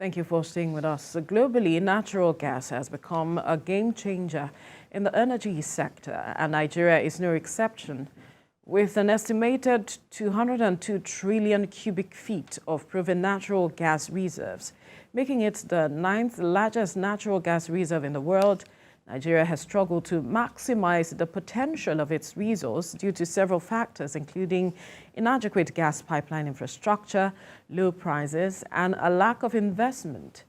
Thank you for staying with us. Globally, natural gas has become a game changer in the energy sector, and Nigeria is no exception. With an estimated 202 trillion cubic feet of proven natural gas reserves, making it the 9th largest natural gas reserve in the world, Nigeria has struggled to maximize the potential of its resource due to several factors, including inadequate gas pipeline infrastructure, low prices, and a lack of investment.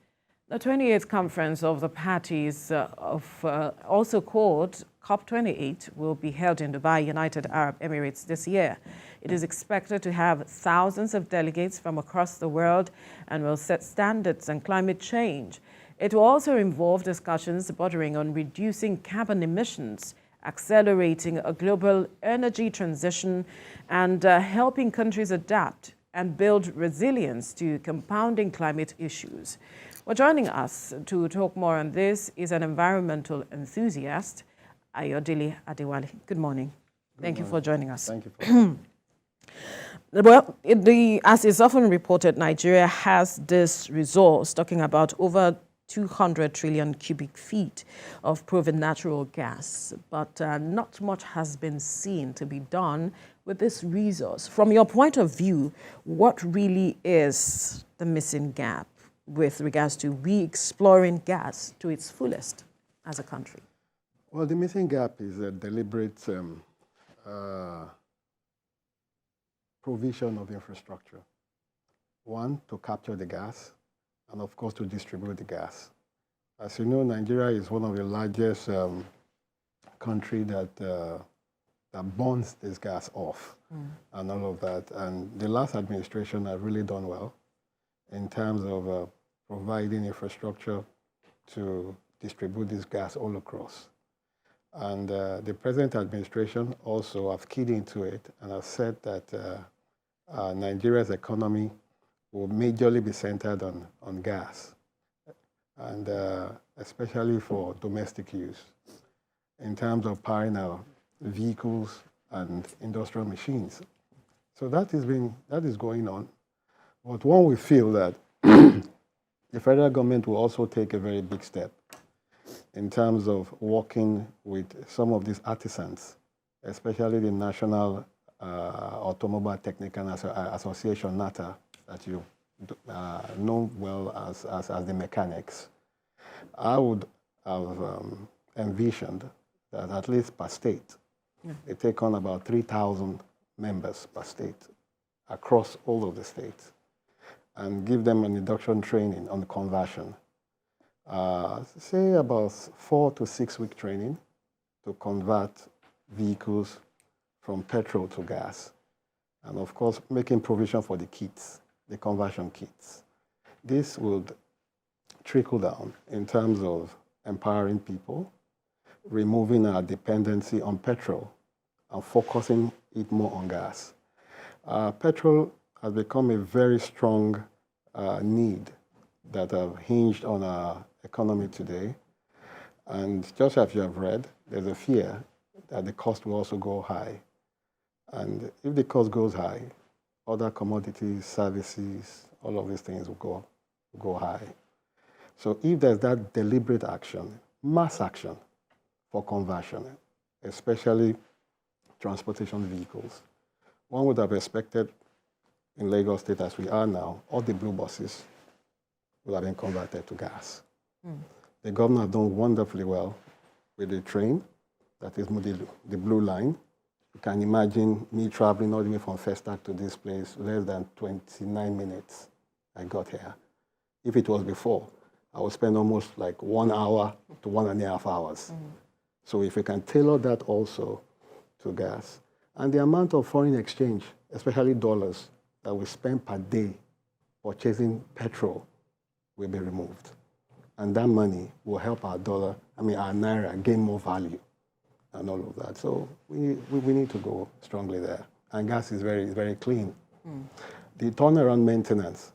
The 28th conference of the parties, also called COP28, will be held in Dubai, United Arab Emirates this year. It is expected to have thousands of delegates from across the world and will set standards on climate change. It will also involve discussions bordering on reducing carbon emissions, accelerating a global energy transition, and helping countries adapt and build resilience to compounding climate issues. Well, joining us to talk more on this is an environmental enthusiast, Ayodele Adewale. Good morning. Thank you for joining us. Thank you. Well, as is often reported, Nigeria has this resource, talking about over 200 trillion cubic feet of proven natural gas, but not much has been seen to be done with this resource. From your point of view, what really is the missing gap with regards to re-exploring gas to its fullest as a country? Well, the missing gap is a deliberate provision of infrastructure. One, to capture the gas, and of course to distribute the gas. As you know, Nigeria is one of the largest countries that burns this gas off and all of that. And the last administration has really done well in terms of providing infrastructure to distribute this gas all across. And the present administration also have keyed into it and have said that Nigeria's economy will majorly be centered on gas, and especially for domestic use, in terms of powering our vehicles and industrial machines. So that is going on. But one will feel that the federal government will also take a very big step in terms of working with some of these artisans, especially the National Automobile Technical Association, NATA, that you know well as the mechanics. I would have envisioned that at least per state, they take on about 3,000 members per state across all of the states and give them an induction training on conversion. Say about 4 to 6 week training to convert vehicles from petrol to gas. And of course, making provision for the kits, the conversion kits. This would trickle down in terms of empowering people, removing our dependency on petrol and focusing it more on gas. Petrol has become a very strong need that have hinged on our economy today. And just as you have read, there's a fear that the cost will also go high. And if the cost goes high, other commodities, services, all of these things will go high. So if there's that deliberate action, mass action for conversion, especially transportation vehicles, one would have expected in Lagos State, as we are now, all the blue buses will have been converted to gas. The governor has done wonderfully well with the train, that is the blue line. You can imagine me traveling all the way from Festac to this place, less than 29 minutes I got here. If it was before, I would spend almost like 1 hour to 1.5 hours. So if we can tailor that also to gas, and the amount of foreign exchange, especially dollars, that we spend per day purchasing petrol will be removed. And that money will help our naira gain more value and all of that. So we need to go strongly there. And gas is very, very clean. The turnaround maintenance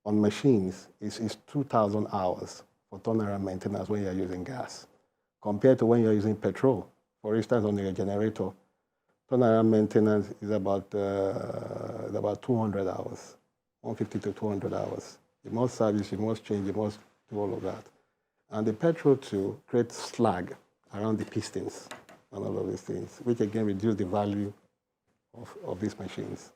on machines is 2,000 hours for turnaround maintenance when you're using gas, compared to when you're using petrol. For instance, on your generator, turnaround maintenance is about 200 hours, 150 to 200 hours. You must service, you must change, you must do all of that. And the petrol too creates slag around the pistons and all of these things, which again reduce the value of these machines.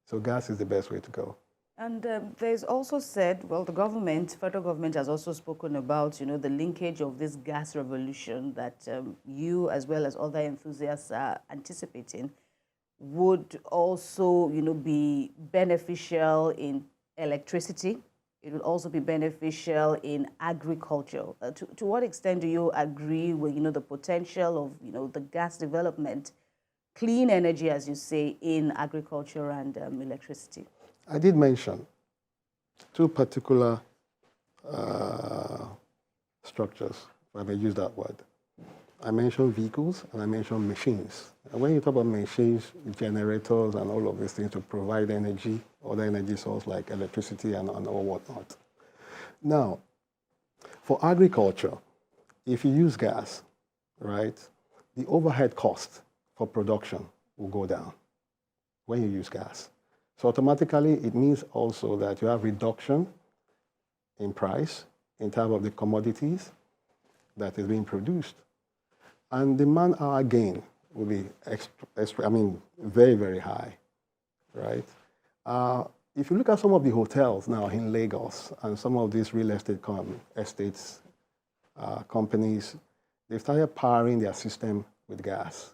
So gas is the best way to go. And there's also said, well, the government, federal government has also spoken about, you know, the linkage of this gas revolution that you as well as other enthusiasts are anticipating would also, you know, be beneficial in electricity. It would also be beneficial in agriculture. To what extent do you agree with, you know, the potential of, you know, the gas development, clean energy, as you say, in agriculture and electricity? I did mention two particular structures, if I may use that word. I mentioned vehicles and I mentioned machines. And when you talk about machines, generators and all of these things to provide energy, other energy sources like electricity and all whatnot. Now, for agriculture, if you use gas, right, the overhead cost for production will go down when you use gas. So automatically, it means also that you have reduction in price in terms of the commodities that is being produced. And the man-hour gain will be, very, very high, right? If you look at some of the hotels now in Lagos and some of these real estate companies, they've started powering their system with gas.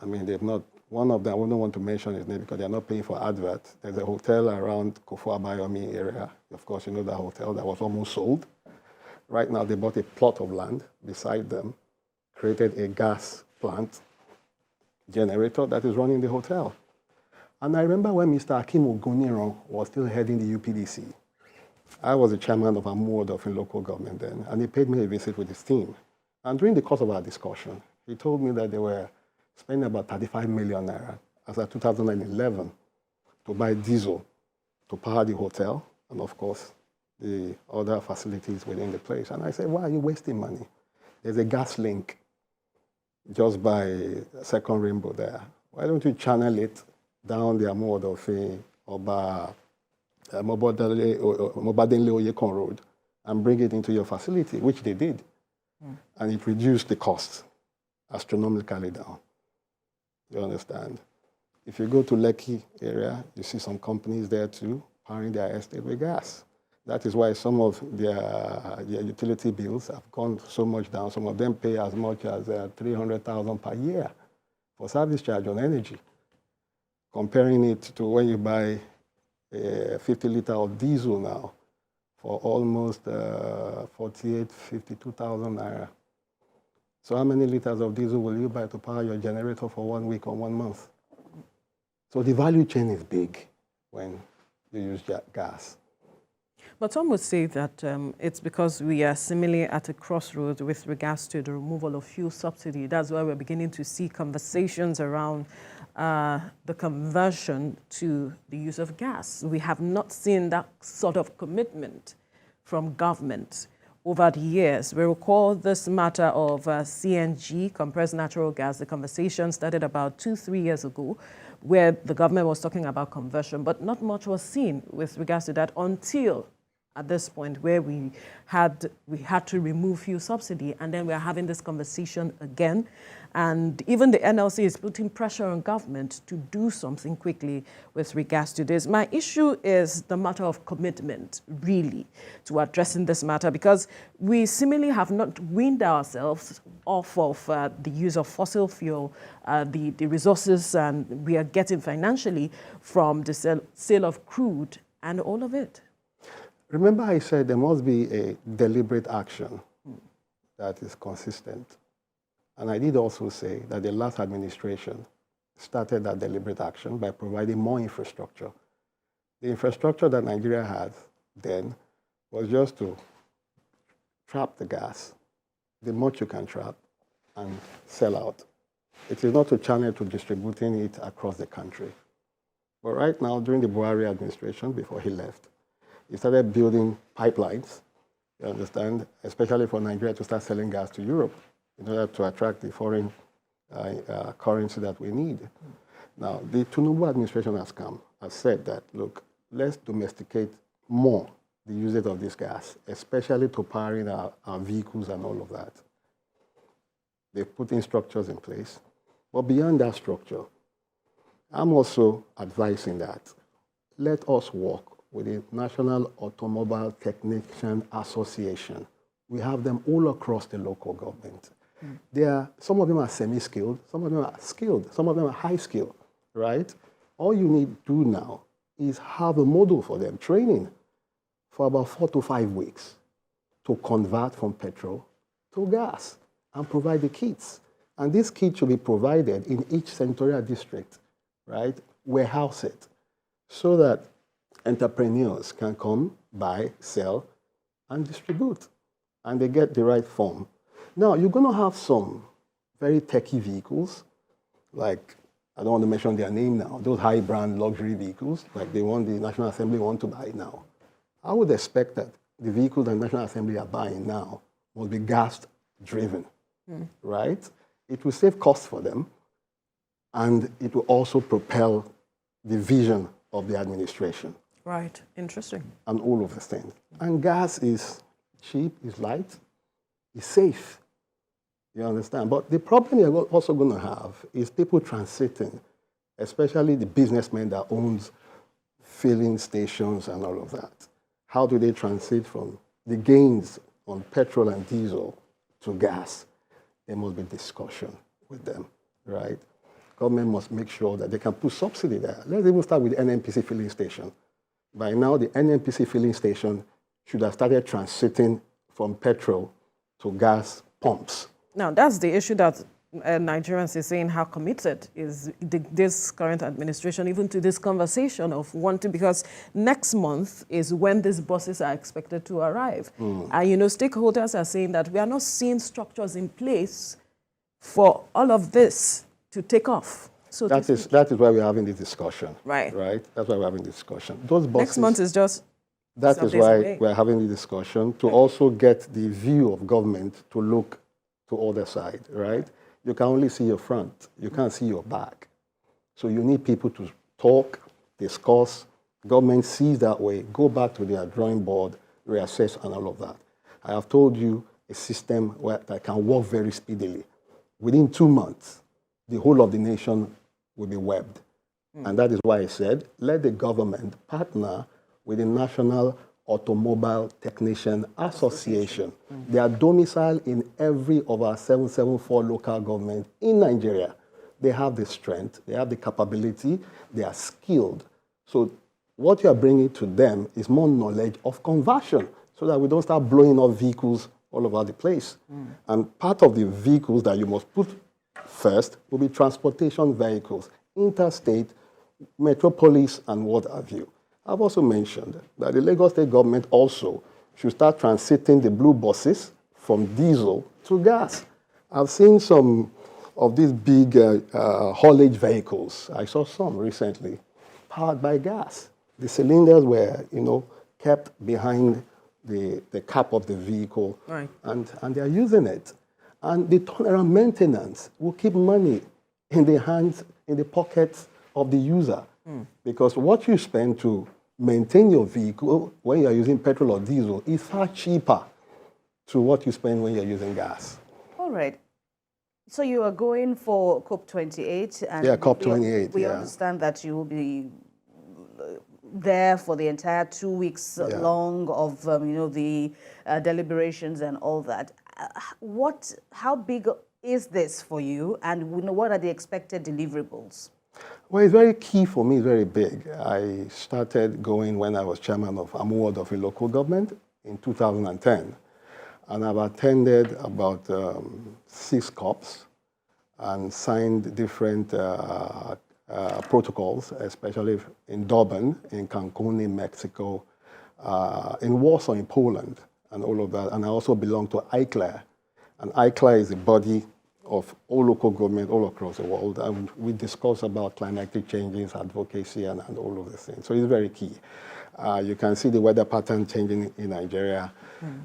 I mean, they've not, one of them, I wouldn't want to mention his name because they're not paying for advert. There's a hotel around Kofu-Abayomi area. Of course, you know that hotel that was almost sold. Right now, they bought a plot of land beside them, created a gas plant generator that is running the hotel. And I remember when Mr. Akim Ogoniran was still heading the UPDC. I was the chairman of Amuodof in local government then, and he paid me a visit with his team. And during the course of our discussion, he told me that they were spending about 35 million naira as of 2011 to buy diesel to power the hotel and, of course, the other facilities within the place. And I said, why are you wasting money? There's a gas link just by Second Rainbow there. Why don't you channel it down the Amuodof Oba Mobadenle Oyekon Road and bring it into your facility, which they did. And it reduced the cost astronomically down. You understand? If you go to Lekki area, you see some companies there too, powering their estate with gas. That is why some of their utility bills have gone so much down. Some of them pay as much as 300,000 per year for service charge on energy. Comparing it to when you buy a 50 liter of diesel now for almost 52,000 naira. So how many liters of diesel will you buy to power your generator for 1 week or 1 month? So the value chain is big when you use gas. But some would say that it's because we are seemingly at a crossroads with regards to the removal of fuel subsidy. That's why we're beginning to see conversations around the conversion to the use of gas. We have not seen that sort of commitment from government over the years. We recall this matter of CNG, compressed natural gas. The conversation started about 2-3 years ago, where the government was talking about conversion, but not much was seen with regards to that until at this point where we had to remove fuel subsidy, and then we're having this conversation again. And even the NLC is putting pressure on government to do something quickly with regards to this. My issue is the matter of commitment, really, to addressing this matter, because we seemingly have not weaned ourselves off of the use of fossil fuel, the resources and we are getting financially from the sale of crude and all of it. Remember I said there must be a deliberate action that is consistent. And I did also say that the last administration started that deliberate action by providing more infrastructure. The infrastructure that Nigeria had then was just to trap the gas, the much you can trap, and sell out. It is not to channel to distributing it across the country. But right now, during the Buhari administration, before he left, he started building pipelines, you understand, especially for Nigeria to start selling gas to Europe in order to attract the foreign currency that we need. Now, the Tinubu administration has said that, look, let's domesticate more the usage of this gas, especially to powering our vehicles and all of that. They've put in structures in place. But beyond that structure, I'm also advising that let us work with the National Automobile Technician Association. We have them all across the local government. Some of them are semi-skilled, some of them are skilled, some of them are high-skilled, right? All you need to do now is have a model for them, training for about 4 to 5 weeks to convert from petrol to gas and provide the kits. And this kit should be provided in each senatorial district, right? Warehouse it so that entrepreneurs can come, buy, sell, and distribute. And they get the right form. Now, you're going to have some very techy vehicles, like, I don't want to mention their name now, those high-brand luxury vehicles, like the one the National Assembly want to buy now. I would expect that the vehicles that the National Assembly are buying now will be gas-driven, right? It will save costs for them, and it will also propel the vision of the administration. Right, interesting. And all of the things. And gas is cheap, is light, is safe. You understand? But the problem you're also going to have is people transiting, especially the businessmen that owns filling stations and all of that. How do they transit from the gains on petrol and diesel to gas? There must be discussion with them, right? Government must make sure that they can put subsidy there. Let's even start with the NNPC filling station. By now, the NNPC filling station should have started transiting from petrol to gas pumps. Now, that's the issue that Nigerians are saying how committed is this current administration even to this conversation of wanting, because next month is when these buses are expected to arrive. And, you know, stakeholders are saying that we are not seeing structures in place for all of this to take off. So that is why we're having this discussion. Right. Right? That's why we're having this discussion. Those buses, next month is just that is why we're having the discussion, to also get the view of government to look to other side, right? You can only see your front. You can't see your back. So you need people to talk, discuss. Government sees that way, go back to their drawing board, reassess, and all of that. I have told you a system that can work very speedily. Within 2 months, the whole of the nation will be webbed. And that is why I said, let the government partner with the National Automobile Technician Association. They are domiciled in every of our 774 local governments in Nigeria. They have the strength, they have the capability, they are skilled. So what you are bringing to them is more knowledge of conversion so that we don't start blowing up vehicles all over the place. And part of the vehicles that you must put first will be transportation vehicles, interstate, metropolis, and what have you. I've also mentioned that the Lagos State government also should start transiting the blue buses from diesel to gas. I've seen some of these big haulage vehicles. I saw some recently, powered by gas. The cylinders were, you know, kept behind the cap of the vehicle, right, and they are using it. And the turnaround maintenance will keep money in the hands, in the pockets of the user. Because what you spend to maintain your vehicle when you're using petrol or diesel is far cheaper to what you spend when you're using gas. All right. So you are going for COP28. And yeah, COP28. We understand that you will be there for the entire 2 weeks long of you know, the deliberations and all that. How big is this for you, and you know, what are the expected deliverables? Well, it's very key for me, it's very big. I started going when I was chairman of Amuward of a local government in 2010. And I've attended about 6 COPs and signed different protocols, especially in Durban, in Cancun, in Mexico, in Warsaw, in Poland, and all of that. And I also belong to ICLAR. And ICLAR is a body of all local government all across the world, and we discuss about climatic changes, advocacy, and all of the things. So it's very key. You can see the weather pattern changing in Nigeria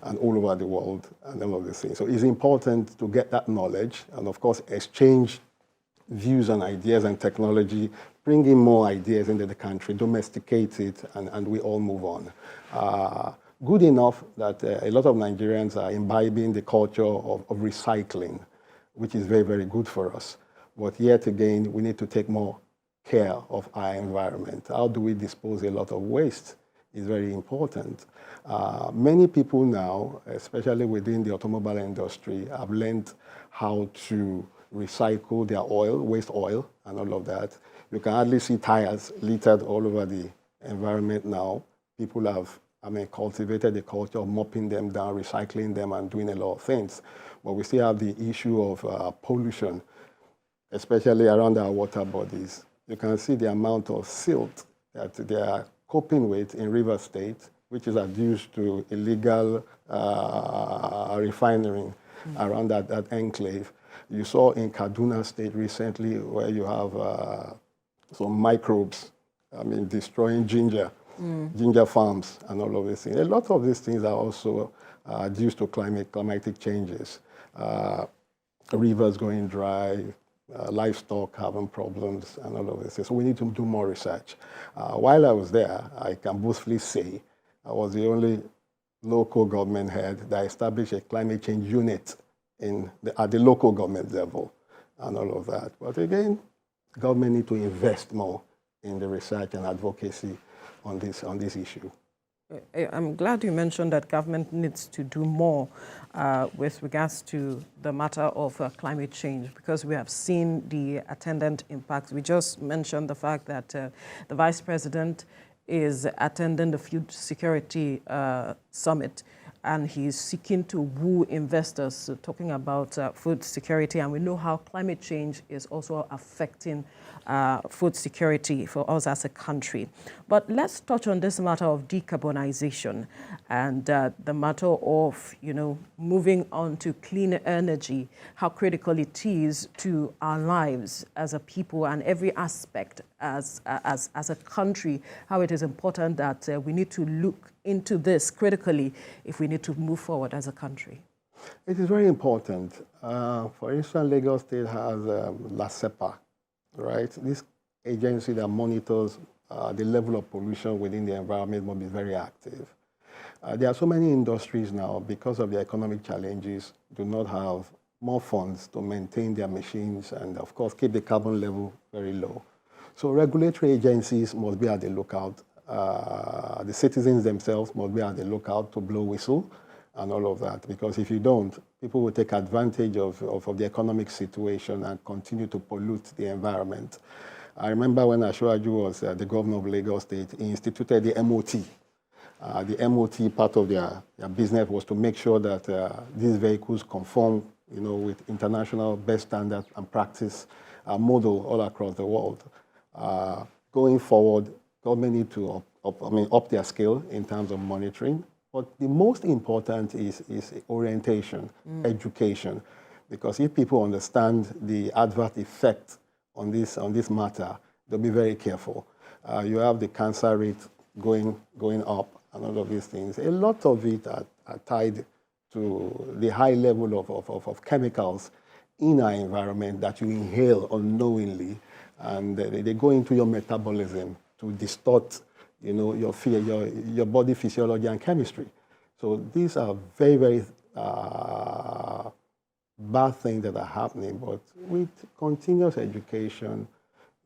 and all over the world, and all of these things. So it's important to get that knowledge, and of course exchange views and ideas and technology, bring in more ideas into the country, domesticate it, and we all move on. good enough that a lot of Nigerians are imbibing the culture of recycling, which is very, very good for us. But yet again, we need to take more care of our environment. How do we dispose a lot of waste is very important. Many people now, especially within the automobile industry, have learned how to recycle their oil, waste oil, and all of that. You can hardly see tires littered all over the environment now. People have, cultivated the culture of mopping them down, recycling them, and doing a lot of things. But we still have the issue of pollution, especially around our water bodies. You can see the amount of silt that they are coping with in River State, which is adduced to illegal refinery around that enclave. You saw in Kaduna State recently where you have some microbes, destroying ginger farms and all of these things. A lot of these things are also due to climatic changes. Rivers going dry, livestock having problems and all of this. So we need to do more research. While I was there, I can boastfully say I was the only local government head that established a climate change unit at the local government level and all of that. But again, government need to invest more in the research and advocacy on this issue. I'm glad you mentioned that government needs to do more with regards to the matter of climate change, because we have seen the attendant impacts. We just mentioned the fact that the Vice President is attending the Food Security Summit, and he's seeking to woo investors, talking about food security. And we know how climate change is also affecting food security for us as a country. But let's touch on this matter of decarbonization and the matter of, moving on to clean energy, how critical it is to our lives as a people and every aspect as a country, how it is important that we need to look into this critically if we need to move forward as a country. It is very important. For instance, Lagos State has LASEPA, right? This agency that monitors the level of pollution within the environment must be very active. There are so many industries now, because of the economic challenges, do not have more funds to maintain their machines and, of course, keep the carbon level very low. So regulatory agencies must be at the lookout. The citizens themselves must be at the lookout to blow whistle and all of that, because if you don't, people will take advantage of the economic situation and continue to pollute the environment. I remember when Asiwaju was the governor of Lagos State, he instituted the MOT. The MOT, part of their business was to make sure that these vehicles conform, with international best standards and practice model all across the world. Going forward, government need to up their skill in terms of monitoring. But the most important is orientation, education, because if people understand the adverse effect on this matter, they'll be very careful. You have the cancer rate going up and all of these things. A lot of it are tied to the high level of chemicals in our environment that you inhale unknowingly, and they go into your metabolism to distort your body physiology and chemistry. So these are very, very bad things that are happening, but with continuous education,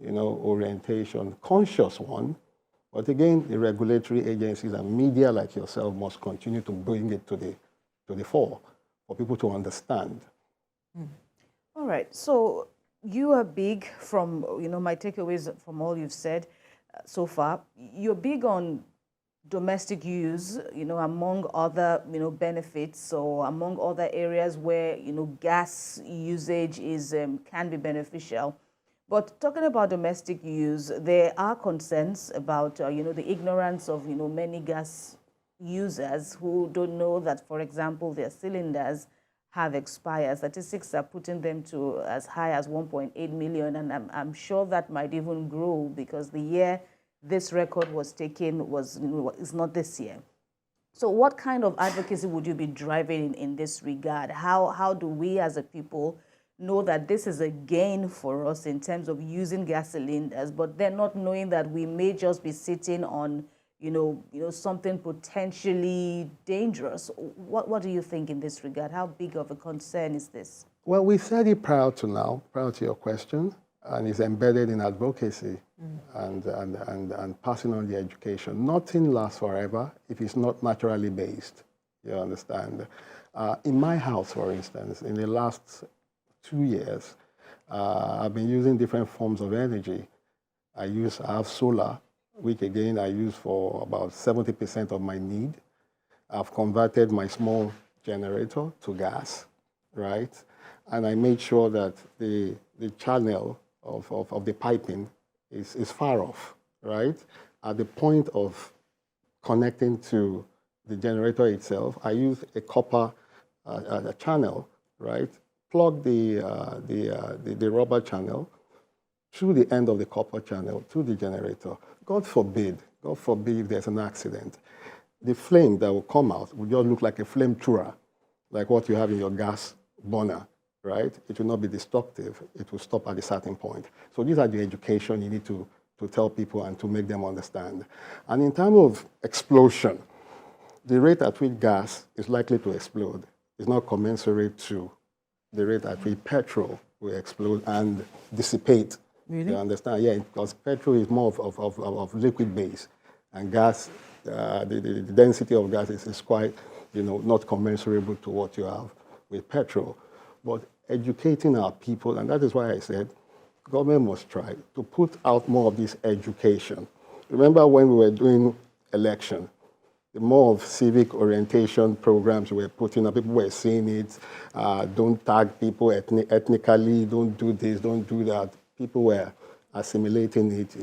orientation, conscious one, but again, the regulatory agencies and media like yourself must continue to bring it to the fore for people to understand. All right, so you are big from, my takeaways from all you've said so far. You're big on domestic use, among other, benefits, or among other areas where, gas usage is can be beneficial. But talking about domestic use, there are concerns about, the ignorance of, many gas users who don't know that, for example, their cylinders have expired. Statistics are putting them to as high as 1.8 million, and I'm sure that might even grow because the year this record was taken is not this year. So what kind of advocacy would you be driving in this regard? How do we as a people know that this is a gain for us in terms of using gas cylinders, but then not knowing that we may just be sitting on, something potentially dangerous. What do you think in this regard? How big of a concern is this? Well, we said it prior to your question, and it's embedded in advocacy and passing on the education. Nothing lasts forever if it's not naturally based, you understand? In my house, for instance, in the last 2 years, I've been using different forms of energy. I have solar, which again I use for about 70% of my need. I've converted my small generator to gas, right? And I made sure that the channel of the piping is far off, right? At the point of connecting to the generator itself, I use a copper a channel, right? Plug the rubber channel through the end of the copper channel to the generator. God forbid if there's an accident, the flame that will come out will just look like a flamethrower, like what you have in your gas burner, right? It will not be destructive. It will stop at a certain point. So these are the education you need to tell people and to make them understand. And in terms of explosion, the rate at which gas is likely to explode is not commensurate to the rate at which petrol will explode and dissipate. Really? You understand? Yeah, because petrol is more of liquid base, and gas, the density of gas is quite, not commensurable to what you have with petrol. But educating our people, and that is why I said government must try to put out more of this education. Remember when we were doing election, the more of civic orientation programs we were putting up, people were seeing it, don't tag people ethnically, don't do this, don't do that. People were assimilating it,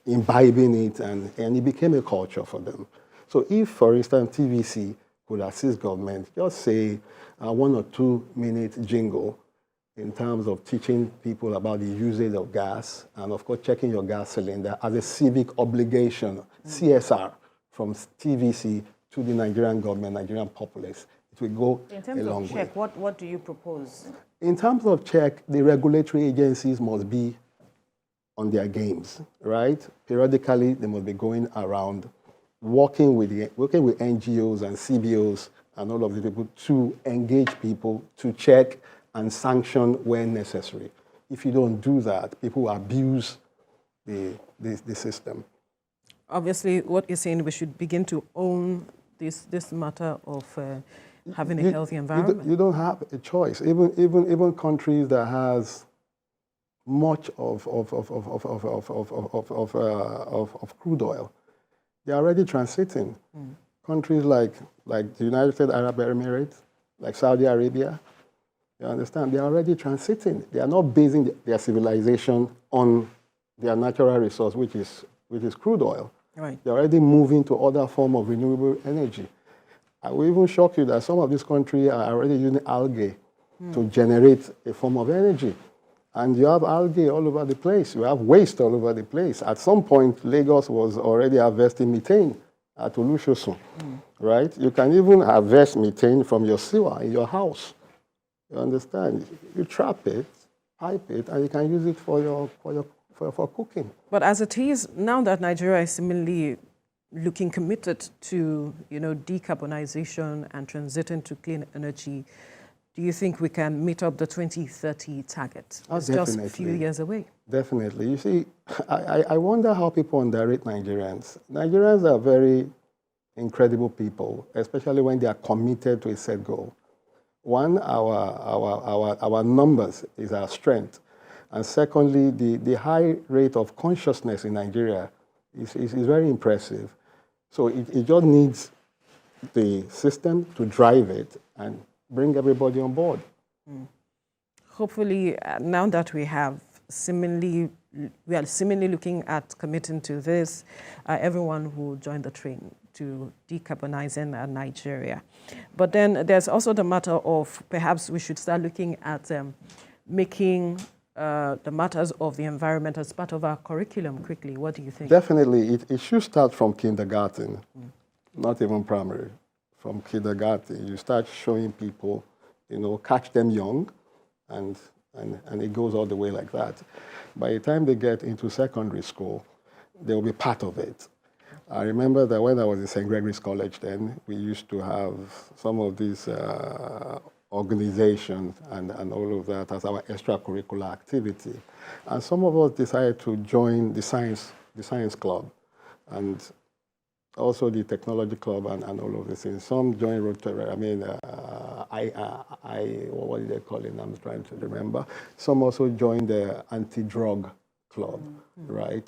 imbibing it, and it became a culture for them. So if, for instance, TVC could assist government, just say a 1 or 2 minute jingle in terms of teaching people about the usage of gas, and of course checking your gas cylinder as a civic obligation, CSR, from TVC to the Nigerian government, Nigerian populace. It will go a long way. In terms of check, what do you propose? In terms of check, the regulatory agencies must be on their games, right? Periodically, they must be going around, working with NGOs and CBOs and all of the people to engage people, to check and sanction when necessary. If you don't do that, people abuse the system. Obviously, what you're saying, we should begin to own this matter of having a healthy environment. You don't have a choice. Even countries that has much of crude oil, they're already transiting. Countries like the United Arab Emirates, like Saudi Arabia, you understand? They're already transiting. They are not basing their civilization on their natural resource, which is crude oil. Right. They're already moving to other form of renewable energy. I will even shock you that some of these countries are already using algae to generate a form of energy. And you have algae all over the place. You have waste all over the place. At some point, Lagos was already harvesting methane at Olusosun, right? You can even harvest methane from your sewer in your house. You understand? You trap it, pipe it, and you can use it for cooking. But as it is, now that Nigeria is seemingly looking committed to, decarbonization and transiting to clean energy, do you think we can meet up the 2030 target? It's just a few years away. Definitely. You see, I wonder how people underrate Nigerians. Nigerians are very incredible people, especially when they are committed to a set goal. One, our numbers is our strength. And secondly, the high rate of consciousness in Nigeria is very impressive. So it just needs the system to drive it and bring everybody on board. Hopefully, now that we are seemingly looking at committing to this, everyone will join the train to decarbonizing Nigeria. But then there's also the matter of perhaps we should start looking at making the matters of the environment as part of our curriculum quickly. What do you think? Definitely. It should start from kindergarten, not even primary. From kindergarten, you start showing people, catch them young, and it goes all the way like that. By the time they get into secondary school, they'll be part of it. I remember that when I was in St. Gregory's College then, we used to have some of these organizations and all of that as our extracurricular activity. And some of us decided to join the science club and also the technology club and all of these things. Some joined Rotary, what did they call it? I'm trying to remember. Some also joined the anti-drug club, right?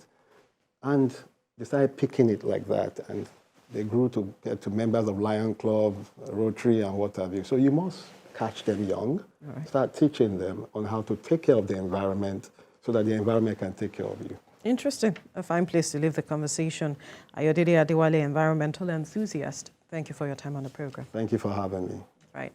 And they started picking it like that, and they grew to get to members of Lion Club, Rotary, and what have you. So you must catch them young, start teaching them on how to take care of the environment so that the environment can take care of you. Interesting. A fine place to leave the conversation. Ayodele Adewale, Environmental Enthusiast. Thank you for your time on the program. Thank you for having me. Right.